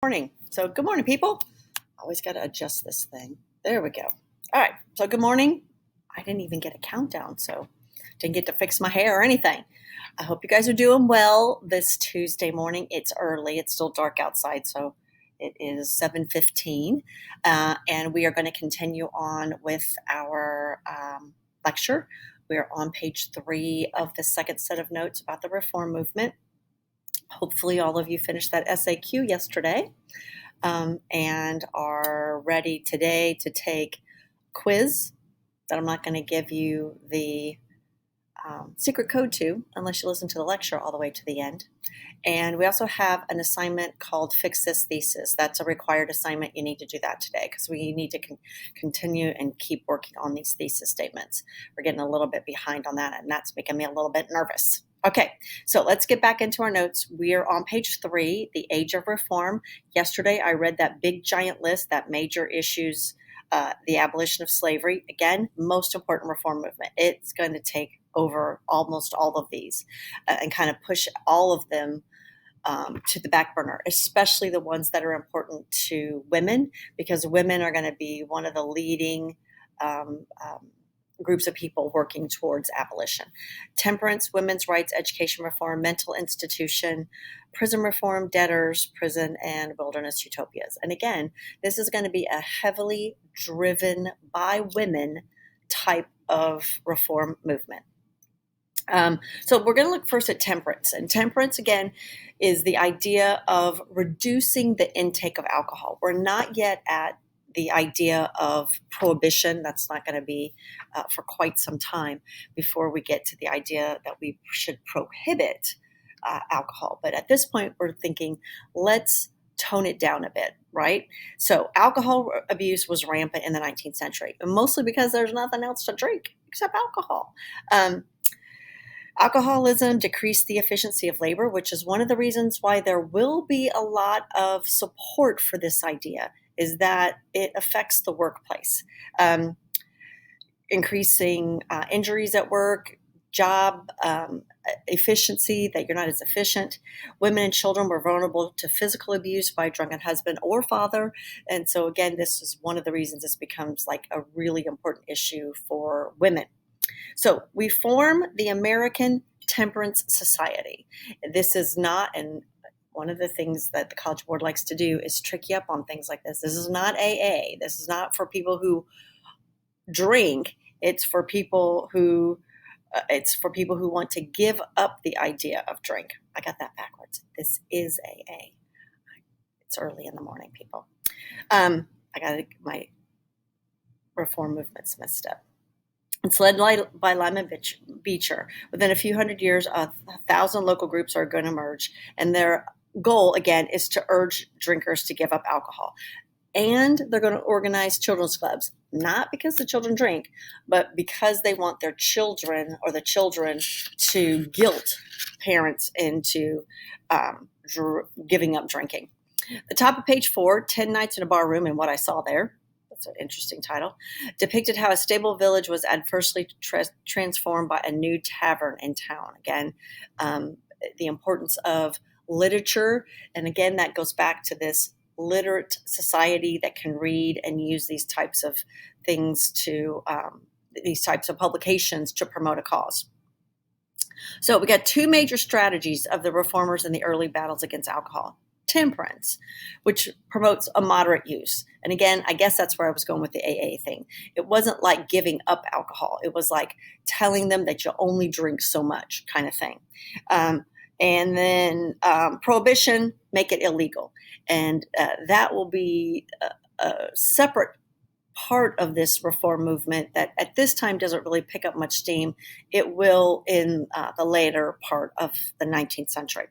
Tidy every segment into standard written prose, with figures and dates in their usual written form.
Morning. So good morning, people. Always got to adjust this thing. There we go. All right. So good morning. I didn't even get a countdown, so didn't get to fix my hair or anything. I hope you guys are doing well this Tuesday morning. It's early. It's still dark outside, so it is 7:15, and we are going to continue on with our lecture. We are on page 3 of the second set of notes about the reform movement. Hopefully all of you finished that SAQ yesterday and are ready today to take quiz that I'm not going to give you the secret code to unless you listen to the lecture all the way to the end. And we also have an assignment called Fix This Thesis. That's a required assignment. You need to do that today because we need to continue and keep working on these thesis statements. We're getting a little bit behind on that, and that's making me a little bit nervous. Okay, so let's get back into our notes. We are on page 3, the age of reform. Yesterday, I read that big giant list, that major issues, the abolition of slavery. Again, most important reform movement. It's going to take over almost all of these and kind of push all of them to the back burner, especially the ones that are important to women, because women are going to be one of the leading groups of people working towards abolition. Temperance, women's rights, education reform, mental institution, prison reform, debtors, prison, and wilderness utopias. And again, this is going to be a heavily driven by women type of reform movement. So we're going to look first at temperance. And temperance, again, is the idea of reducing the intake of alcohol. We're not yet at the idea of prohibition. That's not going to be for quite some time before we get to the idea that we should prohibit alcohol. But at this point, we're thinking, let's tone it down a bit, right? So alcohol abuse was rampant in the 19th century, and mostly because there's nothing else to drink except alcohol. Alcoholism decreased the efficiency of labor, which is one of the reasons why there will be a lot of support for this idea, is that it affects the workplace, increasing injuries at work, job efficiency, that you're not as efficient. Women and children were vulnerable to physical abuse by a drunken husband or father. And so again, this is one of the reasons this becomes like a really important issue for women. So we form the American Temperance Society. This is not, and one of the things that the College Board likes to do is trick you up on things like this. This is not AA. This is not for people who drink. It's for people who want to give up the idea of drink. I got that backwards. This is AA. It's early in the morning, people. I got my reform movements messed up. It's led by Lyman Beecher. Within a few hundred years, 1,000 local groups are going to emerge, and their goal, again, is to urge drinkers to give up alcohol. And they're going to organize children's clubs, not because the children drink, but because they want their children or the children to guilt parents into giving up drinking. The top of page 4, 10 Nights in a Bar Room and What I Saw There. That's an interesting title. Depicted how a stable village was adversely transformed by a new tavern in town. Again, the importance of literature. And again, that goes back to this literate society that can read and use these types of things to, these types of publications to promote a cause. So we got 2 major strategies of the reformers in the early battles against alcohol. Temperance, which promotes a moderate use. And again, I guess that's where I was going with the AA thing. It wasn't like giving up alcohol. It was like telling them that you only drink so much kind of thing. And then prohibition, make it illegal. And that will be a separate part of this reform movement that at this time doesn't really pick up much steam. It will in the later part of the 19th century.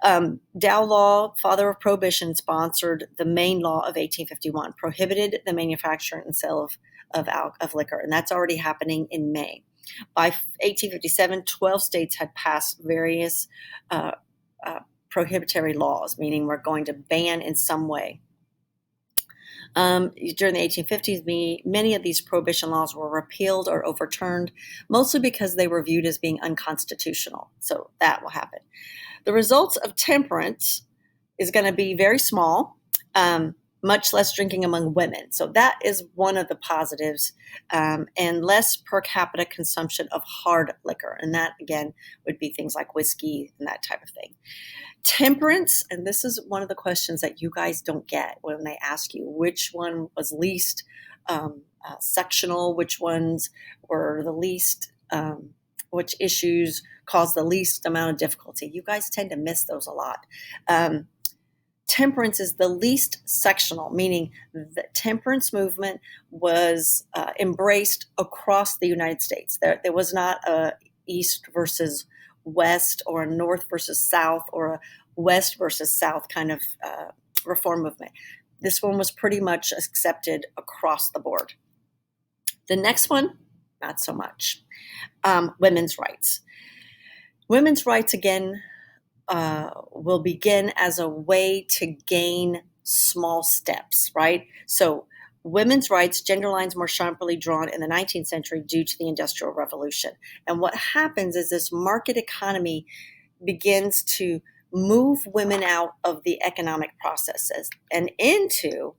Dow Law, father of prohibition, sponsored the Maine Law of 1851, prohibited the manufacture and sale of liquor, and that's already happening in May. By 1857, 12 states had passed various prohibitory laws, meaning we're going to ban in some way. During the 1850s, many of these prohibition laws were repealed or overturned, mostly because they were viewed as being unconstitutional. So that will happen. The results of temperance is going to be very small, much less drinking among women. So that is one of the positives, and less per capita consumption of hard liquor. And that, again, would be things like whiskey and that type of thing. Temperance, and this is one of the questions that you guys don't get when they ask you which one was least sectional, which ones were the least, which issues caused the least amount of difficulty. You guys tend to miss those a lot. Temperance is the least sectional, meaning the temperance movement was embraced across the United States. There was not a East versus West or a North versus South or a West versus South kind of reform movement. This one was pretty much accepted across the board. The next one, not so much. Women's rights. Women's rights, again, will begin as a way to gain small steps, right? So women's rights, gender lines more sharply drawn in the 19th century due to the Industrial Revolution. And what happens is this market economy begins to move women out of the economic processes and into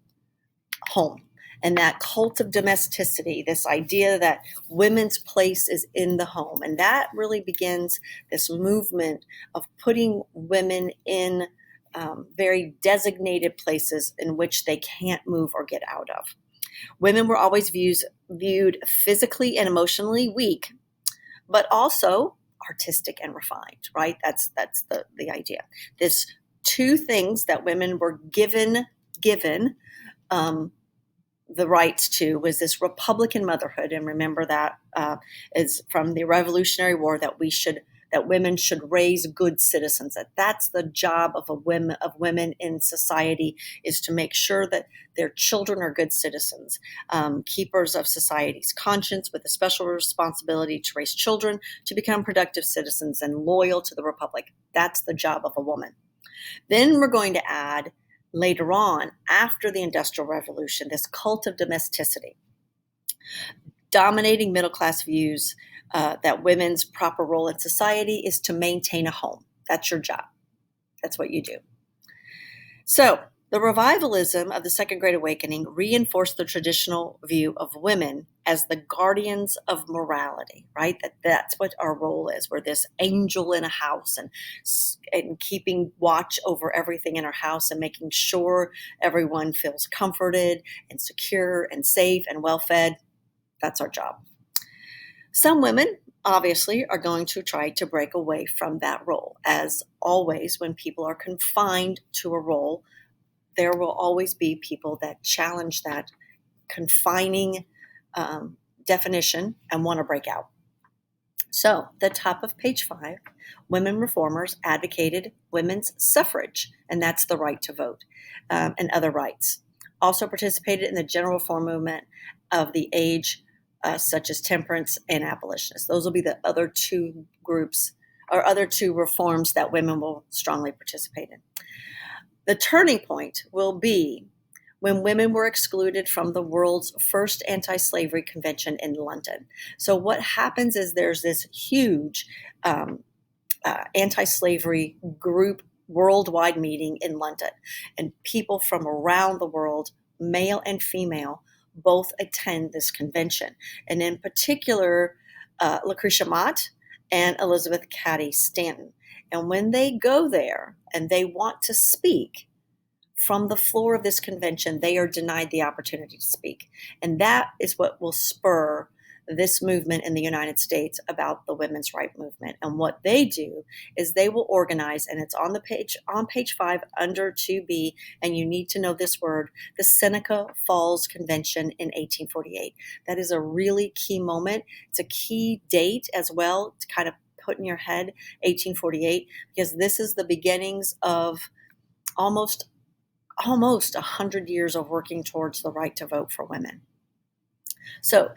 home. And that cult of domesticity, this idea that women's place is in the home. And that really begins this movement of putting women in very designated places in which they can't move or get out of. Women were always viewed physically and emotionally weak, but also artistic and refined, right? That's the idea. This two things that women were given the rights to was this Republican motherhood, and remember that is from the Revolutionary War, that women should raise good citizens. That's the job of women in society, is to make sure that their children are good citizens, keepers of society's conscience, with a special responsibility to raise children to become productive citizens and loyal to the Republic. That's the job of a woman. Then we're going to add, later on, after the Industrial Revolution, this cult of domesticity, dominating middle-class views that women's proper role in society is to maintain a home. That's your job. That's what you do. So the revivalism of the Second Great Awakening reinforced the traditional view of women as the guardians of morality, right? That's what our role is. We're this angel in a house and keeping watch over everything in our house and making sure everyone feels comforted and secure and safe and well-fed. That's our job. Some women, obviously, are going to try to break away from that role. As always, when people are confined to a role, there will always be people that challenge that confining definition and want to break out. So, the top of page 5, women reformers advocated women's suffrage, and that's the right to vote, and other rights. Also participated in the general reform movement of the age, such as temperance and abolitionists. Those will be the other two groups, or other two reforms that women will strongly participate in. The turning point will be when women were excluded from the world's first anti-slavery convention in London. So what happens is there's this huge anti-slavery group worldwide meeting in London, and people from around the world, male and female, both attend this convention. And in particular, Lucretia Mott and Elizabeth Cady Stanton. And when they go there and they want to speak from the floor of this convention, they are denied the opportunity to speak. And that is what will spur this movement in the United States about the women's right movement. And what they do is they will organize, and it's on page 5 under 2B, and you need to know this word, the Seneca Falls Convention in 1848. That is a really key moment. It's a key date as well to kind of put in your head, 1848, because this is the beginnings of almost 100 years of working towards the right to vote for women. So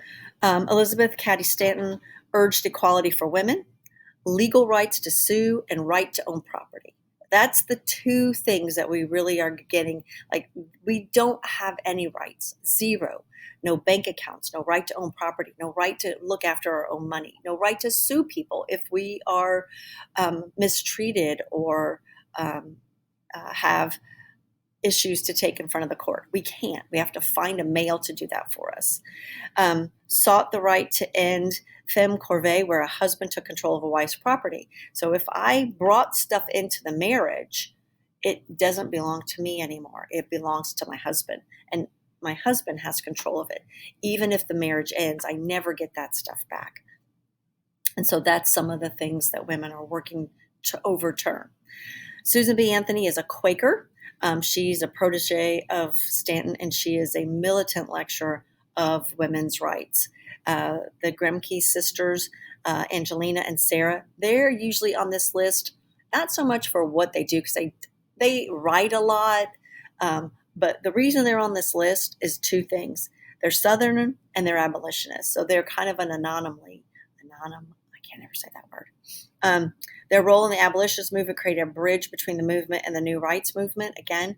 Elizabeth Cady Stanton urged equality for women, legal rights to sue, and right to own property. That's the two things that we really are getting. Like, we don't have any rights, zero. No bank accounts, no right to own property, no right to look after our own money, no right to sue people if we are mistreated or have issues to take in front of the court. We can't. We have to find a male to do that for us. Sought the right to end femme corvée, where a husband took control of a wife's property. So if I brought stuff into the marriage, it doesn't belong to me anymore. It belongs to my husband, and my husband has control of it. Even if the marriage ends, I never get that stuff back. And so that's some of the things that women are working to overturn. Susan B. Anthony is a Quaker. She's a protege of Stanton, and she is a militant lecturer of women's rights. The Grimke sisters, Angelina and Sarah, they're usually on this list, not so much for what they do, because they write a lot, but the reason they're on this list is two things. They're Southern and they're abolitionists, so they're kind of an anomaly. I can't ever say that word. Their role in the abolitionist movement created a bridge between the movement and the new rights movement. Again,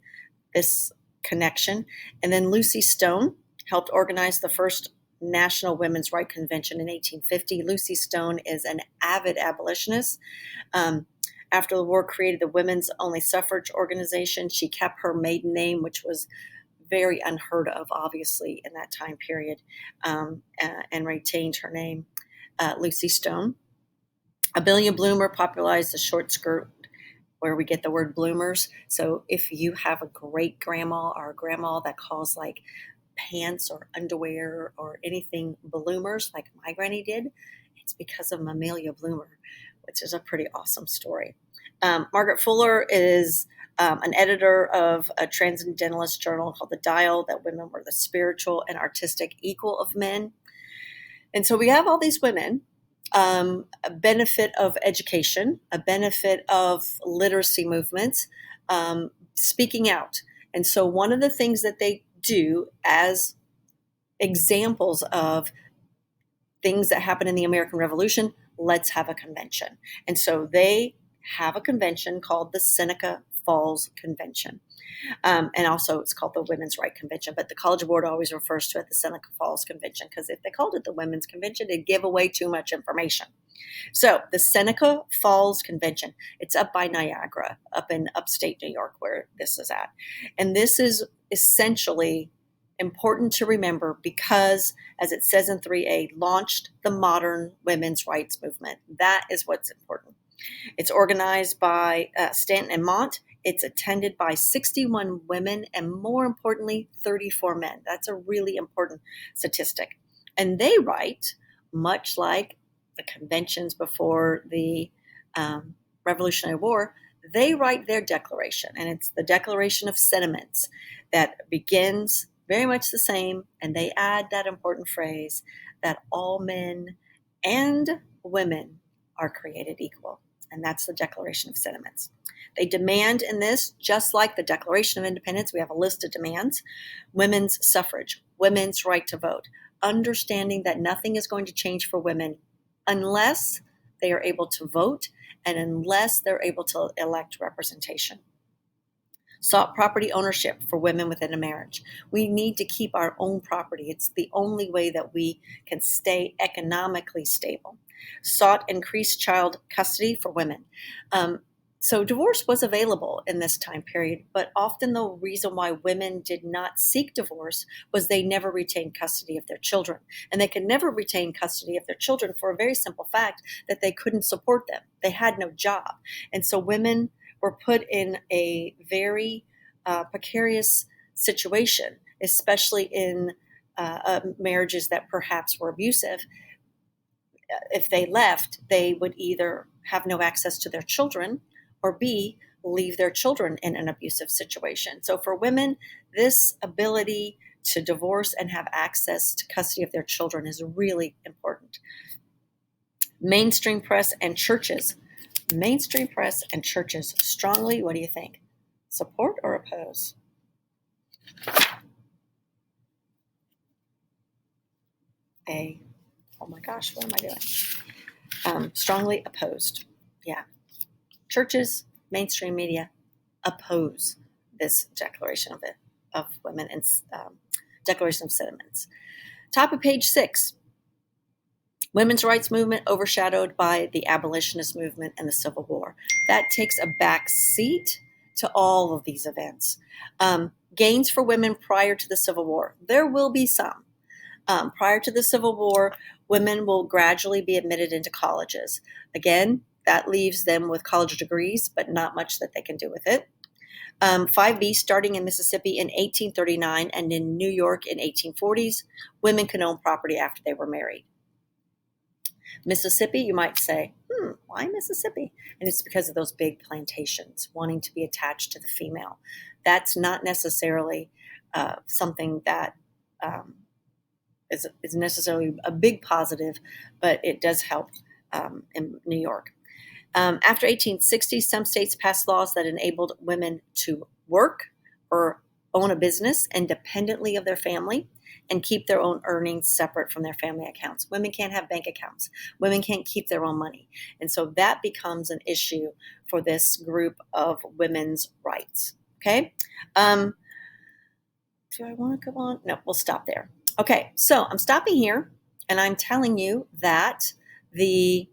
this connection. And then Lucy Stone helped organize the first National Women's Rights Convention in 1850. Lucy Stone is an avid abolitionist. After the war, created the Women's Only Suffrage Organization. She kept her maiden name, which was very unheard of, obviously, in that time period, and retained her name, Lucy Stone. Amelia Bloomer popularized the short skirt, where we get the word bloomers. So if you have a great grandma or a grandma that calls like pants or underwear or anything bloomers, like my granny did, it's because of Amelia Bloomer, which is a pretty awesome story. Margaret Fuller is an editor of a transcendentalist journal called The Dial, that women were the spiritual and artistic equal of men. And so we have all these women, a benefit of education, a benefit of literacy movements, speaking out. And so one of the things that they do as examples of things that happen in the American Revolution, let's have a convention. And so they have a convention called the Seneca Falls Convention. And also it's called the Women's Right Convention, but the College Board always refers to it the Seneca Falls Convention, because if they called it the Women's Convention, it'd give away too much information. So the Seneca Falls Convention, it's up by Niagara, up in upstate New York, where this is at. And this is essentially important to remember because, as it says in 3A, launched the modern women's rights movement. That is what's important. It's organized by Stanton and Mont. It's attended by 61 women and, more importantly, 34 men. That's a really important statistic. And they write, much like the conventions before the Revolutionary War, they write their declaration. And it's the Declaration of Sentiments that begins very much the same. And they add that important phrase that all men and women are created equal. And that's the Declaration of Sentiments. They demand in this, just like the Declaration of Independence, we have a list of demands: women's suffrage, women's right to vote, understanding that nothing is going to change for women unless they are able to vote and unless they're able to elect representation. Sought property ownership for women within a marriage. We need to keep our own property. It's the only way that we can stay economically stable. Sought increased child custody for women. So divorce was available in this time period, but often the reason why women did not seek divorce was they never retained custody of their children. And they could never retain custody of their children for a very simple fact that they couldn't support them. They had no job. And so women were put in a very precarious situation, especially in marriages that perhaps were abusive. If they left, they would either have no access to their children or B, leave their children in an abusive situation. So for women, this ability to divorce and have access to custody of their children is really important. Mainstream press and churches. Mainstream press and churches strongly, what do you think? Support or oppose? Oh my gosh, what am I doing? Strongly opposed. Yeah. Churches, mainstream media oppose this Declaration of Women and Declaration of Sentiments. Top of page 6. Women's rights movement overshadowed by the abolitionist movement and the Civil War. That takes a back seat to all of these events. Gains for women prior to the Civil War. There will be some. Prior to the Civil War, women will gradually be admitted into colleges. Again, that leaves them with college degrees, but not much that they can do with it. 5B, starting in Mississippi in 1839 and in New York in 1840s, women could own property after they were married. Mississippi, you might say, why Mississippi? And it's because of those big plantations wanting to be attached to the female. That's not necessarily something that is necessarily a big positive, but it does help in New York. After 1860, some states passed laws that enabled women to work or own a business independently of their family and keep their own earnings separate from their family accounts. Women can't have bank accounts. Women can't keep their own money. And so that becomes an issue for this group of women's rights. Okay. Do I want to go on? No, we'll stop there. Okay, so I'm stopping here and I'm telling you that the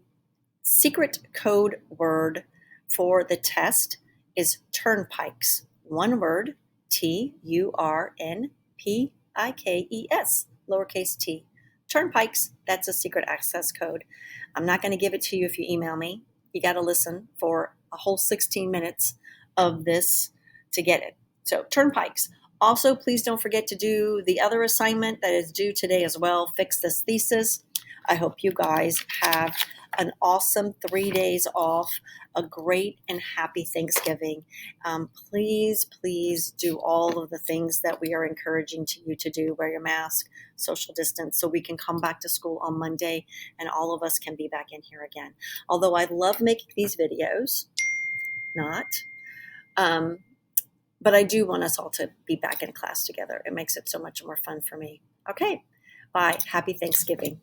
secret code word for the test is turnpikes. One word, TURNPIKES, lowercase t. Turnpikes, that's a secret access code. I'm not going to give it to you if you email me. You got to listen for a whole 16 minutes of this to get it. So turnpikes. Also, please don't forget to do the other assignment that is due today as well. Fix this thesis. I hope you guys have an awesome 3 days off, a great and happy Thanksgiving. Please do all of the things that we are encouraging you to do. Wear your mask, social distance, so we can come back to school on Monday and all of us can be back in here again. Although I love making these videos, but I do want us all to be back in class together. It makes it so much more fun for me. Okay, bye. Happy Thanksgiving.